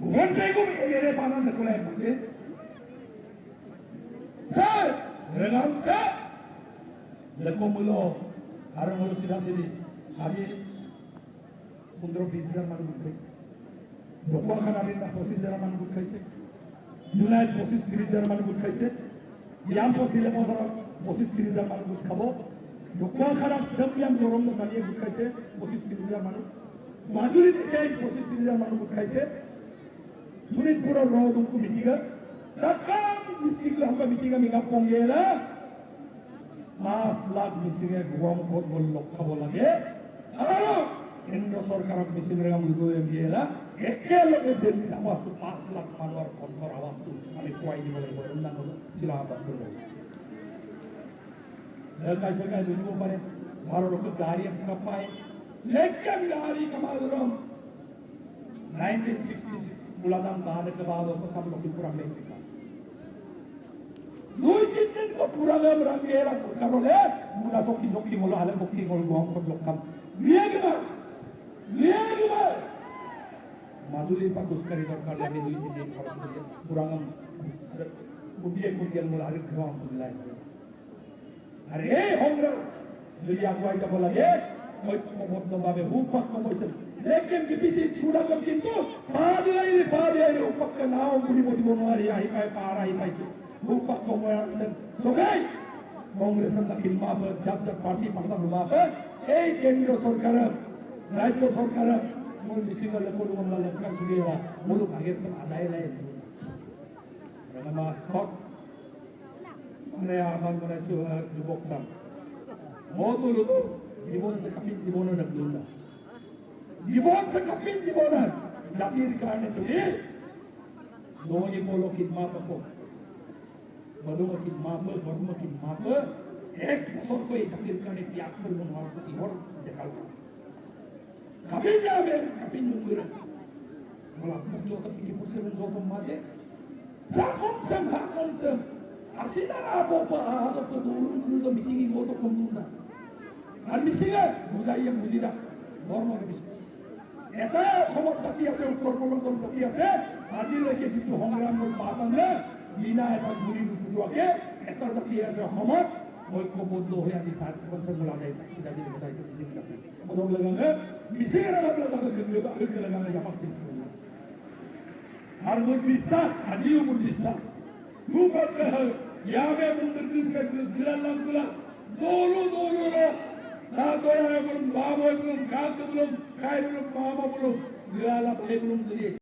bukan ko ere panan na kulay mo din. Sir, renam sir. Lako mulo, arang mulo sila sini. Abi, 15-20 জন মানুষ উঠে ঢকুৱা খানাবিন না 25 জন মানুষ উঠাইছে জুলাইত 25-30 জন মানুষ উঠাইছে ইয়াম পচিলে মধৰ 25-30 জন মানুষ খাব ঢকুৱা খানাত সবিয়াম গৰম কালিয়ে উঠাইছে 25-30 জন মানুষ মাজুলীত এই 25-30 জন মানুষ উঠাইছে শোণিতপুৰৰ ৰডুমকু মিটিঙা তাকাম ডিস্ট্ৰিক্ট হামকা মিটিঙা মিঙা পংগেলা 5 লাখ মিছিঙে গৰম খত গল লগ খাব লাগে আৰু কেন্দ্র সরকারক মিছিল রেগাম গুয়ে গিয়েলা একেলগে দিল্লি আওয়াজ 5 লাখ মানুষের কণ্ঠর আওয়াজ আমি কোয়াই দিব লাগিব অন্যান্য ছিল আওয়াজ করব সরকার সরকার দুনিব পারে ভারত লোক গাড়ি আপনা পায় लेकिन गाड़ी कमा रहा 1966 मुलादम दाने के बाद वो सब लोग पूरा में सीखा দুই তিন দিন তো পুরা গাম রঙেরা কারণে মুলা সকি সকি মোলা আলে বকি গোল গম সব লোক কাম নিয়ে গেল মাজুলী পা কুস্কারি দরকার লাগে দুই তিন দিন পুরা গাম কুটিয়ে মোলা আলে গম বুঝলাই আরে হংরা যদি আগুয়াই যাব লাগে ঐক্যবদ্ধভাবে হুপাক কমাইছে লেকিন বিপিসি ছুড়া গম কিন্তু পাদিয়াই উপক্ষ নাও গুলি বদি বনোয়ারি আই পায় পার আই পাইছে হুপাক কমাইছে সবাই কংগ্রেসের দাখিল মাপ জাতীয় পার্টি পাঠানো মাপ এই কেন্দ্রীয় সরকার রাজ্য সরকার মূল মিছিল করবো লেখার ছুড়িয়েরা মূল ভাগের সব আদায় লাই মানে আমার মনে যুবক সাম মত জীবন থেকে কাপিন জীবনের রাখলো না জীবন থেকে কাপিন জীবনের জাতির কারণে তুমি দোনি বলো খিদমাত को बदों की माप बदों की माप एक बছর को এই জাতির কারণে ত্যাগ করবো না প্রতি হর দেখাল কাপিন যাবে কাপিন করে বলা যত কি বছর যত মাঝে যখন আসিনা apa atau dulu meeting itu komuna আর মিছিলে বুঝাইয়া বুঝিরা ধর্মের বিষয় এটা সমস্যাটি আছে উত্তরপূর্বাঞ্চল জাতি আছে আজিলৈকে যিটো সংগ্ৰামৰ পাত আনে বিনা এটা ঘূৰি নুফুটোৱাকে এটা জাতি আছে অসমত ঐক্যবদ্ধ হৈ আজি 60% মোলাদাই আজি বুজাইছে ঠিক আছে মদক লাগাঙে মিছিলে লাগাঙে জামাত আর মোৰ বিশ্বাস আজিও মোৰ বিশ্বাস খুব यावे मुंडकिन से दिलालाम दिला दोलो ना तोया बोलूं बाबो बोलूं काक बोलूं काय बोलूं मामा बोलूं दिलाला भाई बोलूं